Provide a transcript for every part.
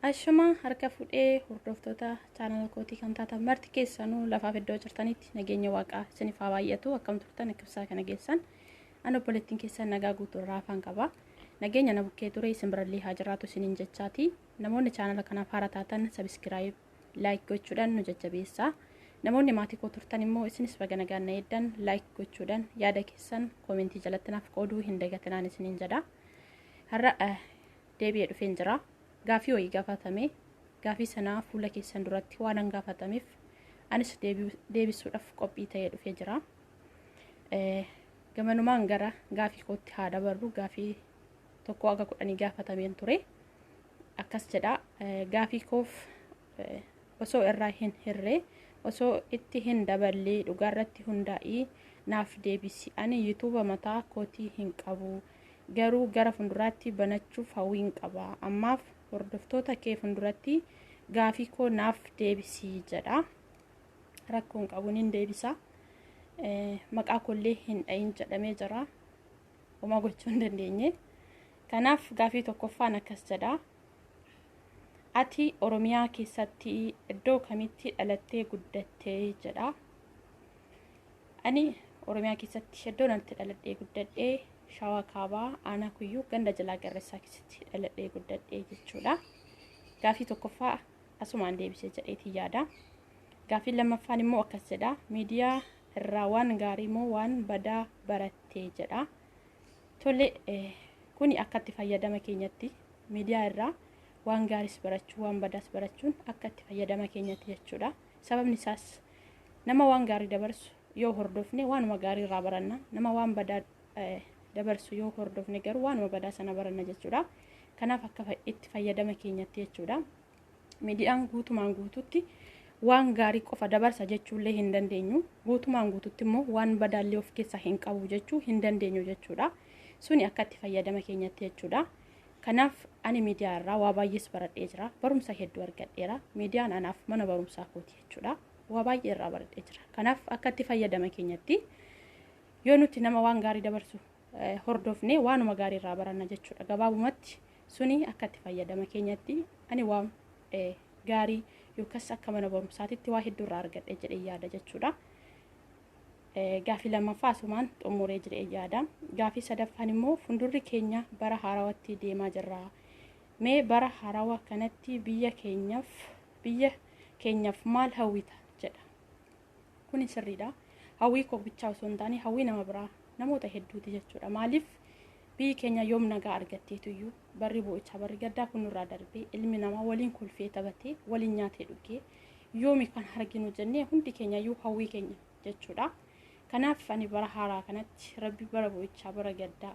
Ashama harka fuudhee hordoftoota chaanal kootii kan taatan marti keessanuu lafaaf iddoo jirtanitti nageenya waaqaa isiniif haa baay'atu. Akkam turtan akkibsaa kana geessan ani obboleettiin keessan nagaa guutuu irraa afaan qaba. Nageenya na bukkee ture isin birallee haa jiraatu isiniin jechaati. Namoonni chaanala kanaaf haaraa taatan sabiskiraayib laayik gochuudhaan nu jajjabeessaa. Namoonni maatii koo turtan immoo isinis baga nagaan na eeddan laayik gochuudhaan yaada keessan koomentii jalatti naaf qooduu hin dagatinaan isiniin jedha. Har'a deebi'ee dhufeen jira. Gaafii wayii gaafatame gaafii sanaa fuula keessan duratti waan an gaafatameef anis deebisuudhaaf qophii ta'ee dhufee jira. Gamanumaan gara gaafii kootti haa dabarru. Gaafii tokko aga 10 gaafatameen ture. Akkas jedha. Gaafii koof osoo irraa hin hirree osoo itti hin daballee dhugaarratti hundaa'ii naaf deebisi. Ani YouTube mataa kootii hin qabu. Garuu gara funduraatti banachuuf hawwiin qaba. Ammaaf hordoftoota kee funduratti gaafii koo naaf deebisii jedha. Rakkoon qabuun hin deebisa. Maqaa kollee hin dhayin jedhamee jira. Homaa gochuu hin dandeenye. Kanaaf gaafii tokkoffaan akkas jedha. Ati Oromiyaa keessatti iddoo kamitti dhalattee guddattee jedha. Ani Oromiyaa keessatti iddoo natti dhaladhee guddadhee Shawaa Kaabaa Aanaa Kuyyuu ganda Jalaa Garressaa keessatti dhaladhee guddadhee jechuudha. Gaafii tokkoffaa asumaan deebisee jedheetii yaada. Gaafii lammaffaan immoo akkas jedha. Miidiyaa irraa waan gaarii moo waan badaa barattee jedha. Tole kuni akka itti fayyadama keenyatti miidiyaa irraa waan gaariis barachuu waan badaas barachuun akka itti fayyadama keenyatti jechuudha. Sababni isaas nama waan gaarii dabarsu yoo hordofne waanuma gaarii irraa baranna. Nama waan badaa dabarsu yoo hordofne garuu waanuma badaa sana baranna jechuudha. Kanaaf akka itti fayyadama keenyatti jechuudha. Miidiyaan guutumaan guututti waan gaarii qofa dabarsa jechuullee hin dandeenyu. Guutumaan guututti immoo waan badaallee of keessaa hin qabu jechuu hin dandeenyu jechuudha. Suni akka itti fayyadama keenyatti jechuudha. Kanaaf ani miidiyaa irraa waa baay'ees baradhee jira. Barumsa hedduu argadheera. Miidiyaan anaaf mana barumsaa kooti jechuudha. Waa baay'ee irraa baradhee jira. Kanaaf akka itti fayyadama keenyatti yoo nuti nama waan gaarii dabarsu hordofne waanuma gaarii irraa baranna jechuudha. Gabaabumatti suni akka itti fayyadama keenyatti ani waan gaarii yookaas akka mana barumsaatitti waa hedduu irraa argadhee jedhee yaada jechuudha. Gaafii lammaffaa asumaan xumuree jedhee yaada. Gaafii sadaffaan immoo fundurri keenya bara haarawatti deemaa jirra. Mee bara haarawaa kanatti biyya keenyaaf maal hawwita jedha. Kuni sirriidha. Hawwii koo bichaa osoo hin taane hawwii nama biraa namoota hedduuti jechuudha. Maaliif biyyi keenya yoom nagaa argatteetuyyuu barri boo'ichaa barri gaddaa kun nurraa darbee ilmi namaa waliin kolfee taphatee waliin nyaatee dhugee yoomi kan arginu jennee hundi keenyayyuu hawwii keenya jechuudha. Kanaaf ani bara haaraa kanatti rabbi bara boo'ichaa bara gaddaa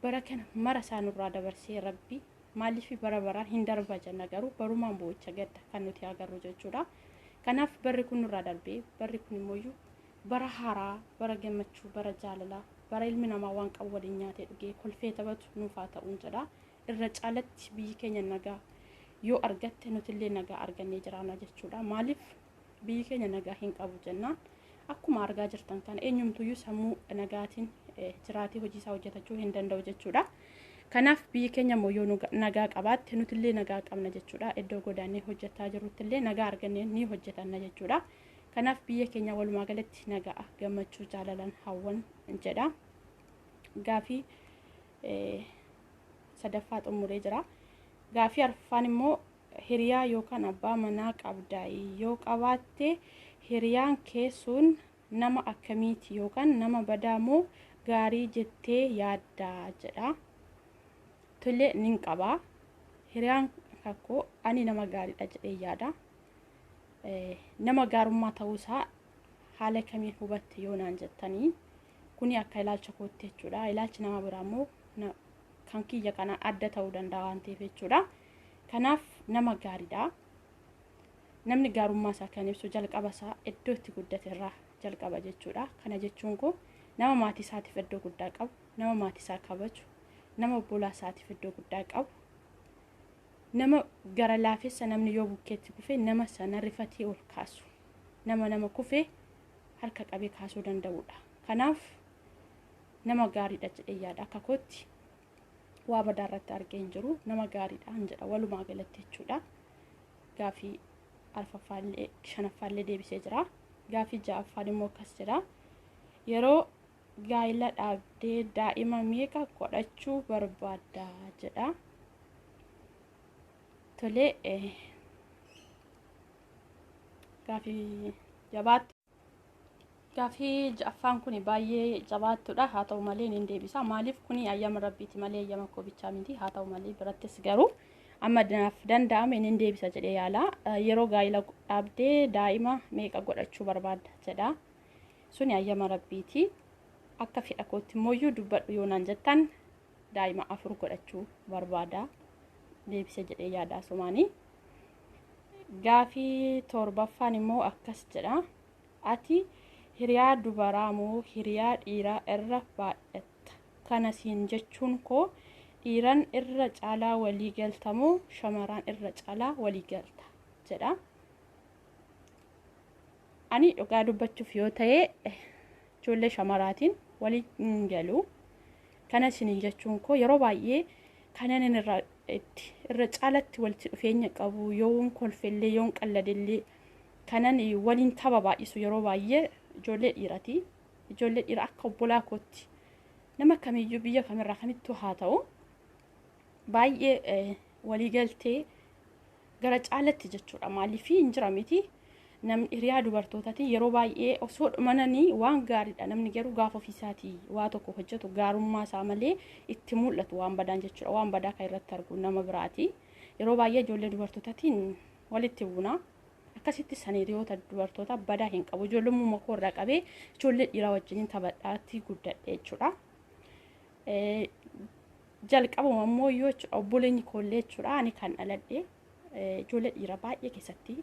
bara kana mara isaa nurraa dabarsee rabbi maaliif bara baraan hin darba jenna garuu barumaan boo'icha gadda kan nuti agarru jechuudha. Kanaaf barri kun nurraa darbee barri kun immoo bara haaraa bara gammachuu bara jaalalaa bara ilmi namaa waan qabu waliin nyaatee dhugee kolfee taphatu nuuf haa ta'uun jedha. Irra caalatti biyyi keenya nagaa yoo argatte nuti illee nagaa argannee jiraanna jechuudha. Maaliif biyyi keenya nagaa hin qabu jennaan akkuma argaa jirtan kana eenyumtuyyuu sammuu nagaatiin jiraatee hojii isaa hojjetachuu hin danda'u jechuudha. Kanaaf biyyi keenya immoo yoo nagaa qabaatte nuti illee nagaa qabna jechuudha. Iddoo godaannee hojjetaa jirrutti illee nagaa argannee ni hojjetanna jechuudha. Kanaaf biyya keenya walumaa galatti nagaa gammachuu jaalalan hawwan jedha. Gaafii sadaffaa xumuree jira. Gaafii arfaffaan immoo hiriyaa yookaan abbaa manaa qabdaa'ii yoo qabaatte hiriyaan keessuun nama akkamiiti yookaan nama badaa moo gaarii jettee yaaddaa jedha. Tole nin qabaa. Hiriyaan kakko ani nama gaariidha jedhee yaada. Nama gaarummaa ta'uusaa haala kamiin hubatte yoo naan jettanii kuni akka ilaalcha kootti jechuudha. Ilaalchi nama biraa immoo kan kiyya kana adda ta'uu danda'a waan ta'eef jechuudha. Kanaaf nama gaariidha. Namni gaarummaa isaa kan ibsu jalqaba isaa iddoo itti guddate irraa jalqaba jechuudha. Kana jechuun ko nama maatii isaatiif iddoo guddaa qabu, nama maatii isaa kabaju, nama obbolaa isaatiif iddoo guddaa qabu, nama gara laafessa namni yoo bukkeetti kufee nama sana rifatee ol kaasu, nama kufee harka qabee kaasuu danda'udha. Kanaaf nama gaariidha jedhee yaada. Akka kootti waa badaa irratti argee hin jiru, nama gaariidha hin jedha walumaa galatti jechuudha. Gaafii arfaffaallee shanaffaallee deebisee jira. Gaafii ja'affaan immoo akkas jedha. Yeroo gaa'ila dhaabdee daa'ima meeqa godhachuu barbaadda jedha. Tolee, gaafii jabaatti. Gaafii ja'affaan kun baay'ee jabaattuudha. Haa ta'u malee hin deebisa. Maaliif kun ayyama rabbiiti malee ayyama koobichaa miti. Haa ta'u malee birattis garuu amma danda'ame hin deebisa jedhee yaala. Yeroo gaa'ila dhaabdee daa'ima meeqa godhachuu barbaadda jedha. Suni ayyama rabbiiti. Akka fedha kootti immoo dubbadhu yoo naan jettan daa'ima 4 godhachuu barbaada deebisa jedhee yaada sumaanii. Gaafii 7ffaan immoo akkas jedha. Ati hiriyaa dubaraa moo hiriyaa dhiiraa irra baadhatta? Kana siin jechuun koo dhiiran irra caalaa walii galta moo shamarran irra caalaa walii galta jedha. Ani dhugaa dubbachuuf yoo ta'e ijoollee shamarraatiin walii galu. Kana siin jechuun koo yeroo baay'ee kanan irra caalatti walitti dhufeenya qabu, yoon kolfellee yoon qalladellee kanan waliin tapha baay'isu yeroo baay'ee ijoollee dhiiraati. Ijoollee dhiiraa akka obbolaa kootti nama kamiyyuu biyya kamirraa kamittuu haa ta'u baay'ee walii galtee gara caalatti jechuudha. Maaliif hin jira miti namni hiriyaa dubartootaati yeroo baay'ee osoo dhumananii waan gaariidha. Namni garuu gaafa ofiisaatii waa tokko hojjetu gaarummaa isaa malee itti mul'atu waan badaan jechuudha. Waan badaa kan irratti argu nama biraati. Yeroo baay'ee ijoollee dubartootaatiin walitti buuna. Akkasitti hiriyoota dubartoota badaa hin qabu. Ijoollummaa koo irraa qabee ijoollee dhiiraa wajjin taphadhaatti guddadhe jechuudha. Jalqabuma immoo yoo obboleeyyi koollee jechuudha. Ani kan dhaladhe ijoollee dhiiraa baay'ee keessatti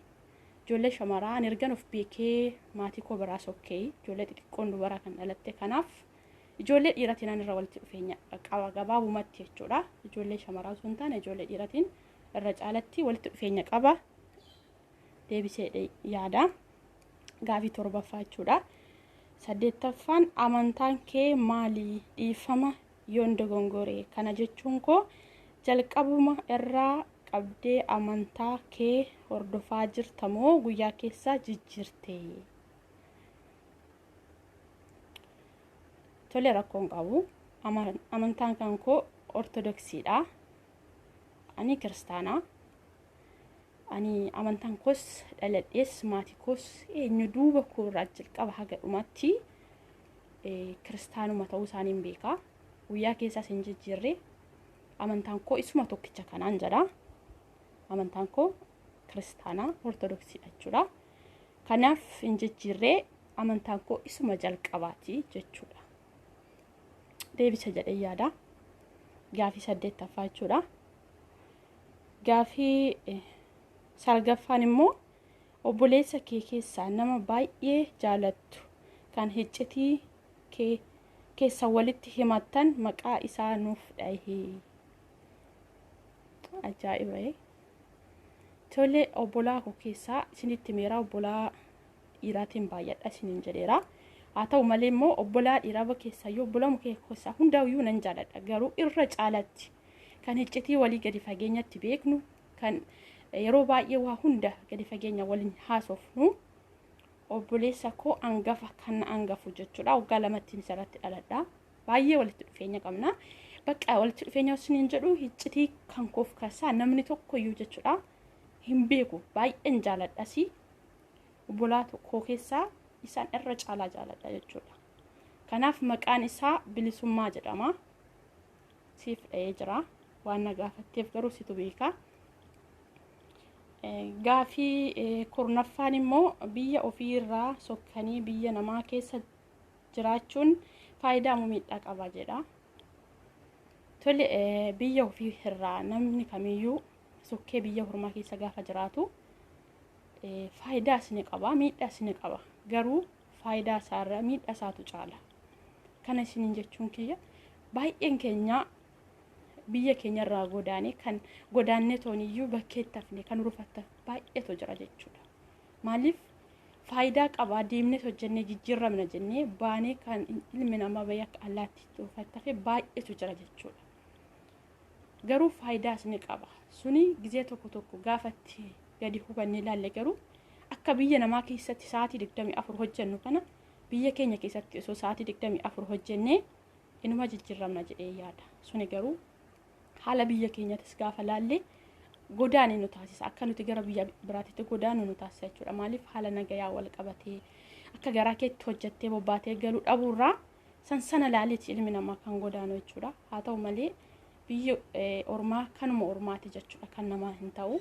ijoollee shamaraa ergan of beekee maatii koo biraa sokkee ijoollee xixiqqoon dubaraa kan dhalatte. Kanaaf ijoollee dhiiraatiin irra walitti dhufeenya qaba gabaabumatti jechuudha. Ijoollee shamaraa sun taane ijoollee dhiiraatiin irra caalatti walitti dhufeenya qaba. Deebisee yaada. Gaafii 7ffaa jechuudha. 8ffaan amantaan kee maali? Dhiifama yoon dogongore? Kana jechuun koo jalqabuma irraa qabdee amantaa kee hordofaa jirta moo guyyaa keessa jijjiirte? Tole, rakkoon qabu. Amantaan kan koo ortodoksiidha. Ani kiristaanaa. Ani amantaan koos dhaladhees maatii koos eenyu duuba koo irraa jalqaba haga dhumaatti kiristaanuma ta'uu isaaniin beeka. Guyyaa keessaas hin jijjiirre. Amantaan koo isuma tokkicha kanaan jedha. Amantaan koo kiristaanaa ortodoksiidha jechuudha. Kanaaf hin jijjiirre. Amantaan koo isuma jalqabaati jechuudha. Deebisa jedhee yaada. Gaafii 8ffaa jechuudha. Gaafii 9ffaan immoo obboleessa kee keessaa nama baay'ee jaalattu kan iccitii kee keessa walitti himattan maqaa isaa nuuf dhahi. Ajaa'iba. Tole, obbolaa koo keessaa isinitti meeraa obbolaa dhiiraatiin baay'adha isiniin jedheera. Haa ta'u malee immoo obbolaa dhiiraa keessaa yoo obbolamu kee keessaa hundaayyuu nan jaaladha. Garuu irra caalatti kan iccitii walii gadi fageenyatti beeknu, kan yeroo baay'ee waa hunda gadi fageenya waliin haasofnu obboleessa koo angafa kan angafu jechuudha. Waggaa 2 isarratti dhaladha. Baay'ee walitti dhufeenya qabna. Bakka walitti dhufeenya isiniin jedhu iccitii kan koof keessaa namni tokkoyyuu jechuudha hin beeku. Baay'een jaaladhasi. Obbolaa koo keessaa isaan irra caalaa jaaladha jechuudha. Kanaaf maqaan isaa Bilisummaa jedhama. Siif dha'ee jira. Waan na gaafatteef garuu situ beeka. Gaafii 9ffaan immoo biyya ofii irraa sokkanii biyya namaa keessa jiraachuun faayidaa miidhaa qaba jedha. Tole, biyya ofii irraa namni kamiyyuu sokkee biyya ormaa keessa gaafa jiraatu faayidaas ni qaba, miidhaas ni qaba. Garuu faayidaa isaarra miidhaa isaatu caala. Kana isiniin jechuun kiyya baay'een keenya biyya keenya irraa godaane kan godaannee tooniyyuu bakkeetti hafne kan rufatta baay'eetu jira jechuudha. Maaliif faayidaa qaba deemnee hojjennee jijjiiramna jennee baanee kan ilmi namaa bayya akka allaattiitti rufatta baay'eetu jira jechuudha. Garuu faayidaas ni qaba. Suni gizee tokko gaafatti gadi hubannee ilaalle garuu akka biyya namaa keessatti sa'aatii 24 hojjennu kana biyya keenya keessatti osoo sa'aatii 24 hojjennee inuma jijjiiramna jedhee yaada. Suni garuu haala biyya keenyattis gaafa laalle godaanee nu taasisa. Akka nuti gara biyya biraatitti godaanu nu taasisa jechuudha. Maaliif haala nagayaa wal qabatee akka garaa keetti hojjettee bobbaatee galuu dhabuurraa sana laaleeti ilmi namaa kan godaanu jechuudha. Haa ta'u malee biyya ormaa kanuma ormaati jechuudha kan namaa hin ta'u.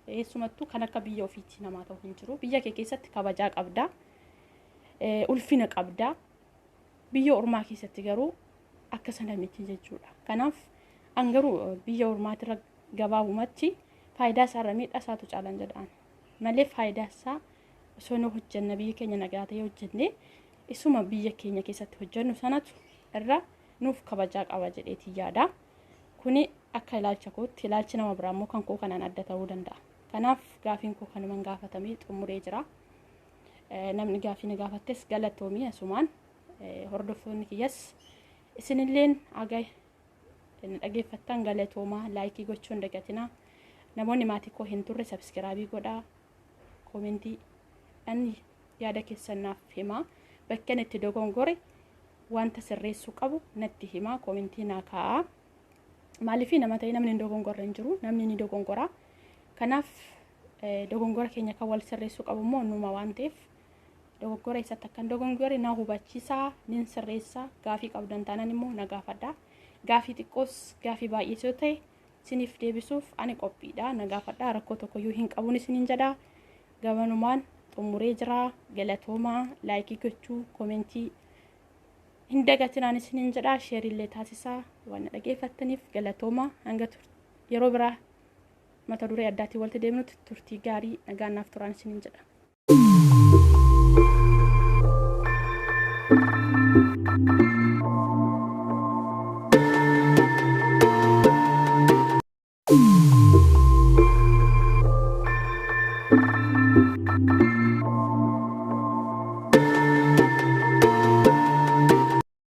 Eessumattuu kan akka biyya ofiitti namaa ta'u hin jiru. Biyya kee keessatti kabajaa qabda. Ulfina qabda. Biyya ormaa keessatti garuu akka sana miti jechuudha. Kanaaf angaruu biyya ormaatirra gabaabumatti faayidaa isaarra miidhaa isaatu caalan jedhaan. Malee faayidaa isaa osoo nu hojjenna biyya keenya nagaa ta'ee hojjenne isuma biyya keenya keessatti hojjennu sanatu irra nuuf kabajaa qaba jedheetii yaada. Kuni akka ilaalcha kootti ilaalchi nama biraa immoo kan koo kanaan adda ta'uu danda'a. Kanaaf gaafiin koo kanumaan gaafatamee xumuree jira. Namni gaafii na gaafattes galatoomii asumaan hordoftoonni kiyyas isinilleen aga dhaggeeffattan galatoomaa laayikii gochuu hin dagatinaa. Namoonni maatii koo hin turre sabskiraabii godhaa, koomentii ani yaada keessanaaf himaa. Bakkeen itti dogongore wanta sirreessuu qabu natti himaa, koomentii naa kaa'aa. Maaliif nama ta'e namni hin dogongorre hin jiru, namni ni dogongora. Kanaaf dogongora keenya kan wal sirreessuu qabu immoo numa waan ta'eef dogongora isatti akkan dogongore na hubachiisaa, nin sirreessaa. Gaafii qabdan taanaan immoo na gaafadhaa. Gaafii xiqqoos gaafii baay'ees yoo ta'e isiniif deebisuuf ani qophiidha. Na gaafadhaa, rakkoo tokkoyyuu hin qabuun isiniin jedhaa. Gabanumaan xumuree jira. Galatoomaa, laayikii gochuu, koomentii hin dagatinaan isiniin jedhaa. Sheerillee taasisaa. Waan dhaggeeffattaniif galatoomaa. Hanga yeroo biraa mata duree addaatiin walitti deemnutti turtii gaarii nagaan naaf turaan isiniin jedha. You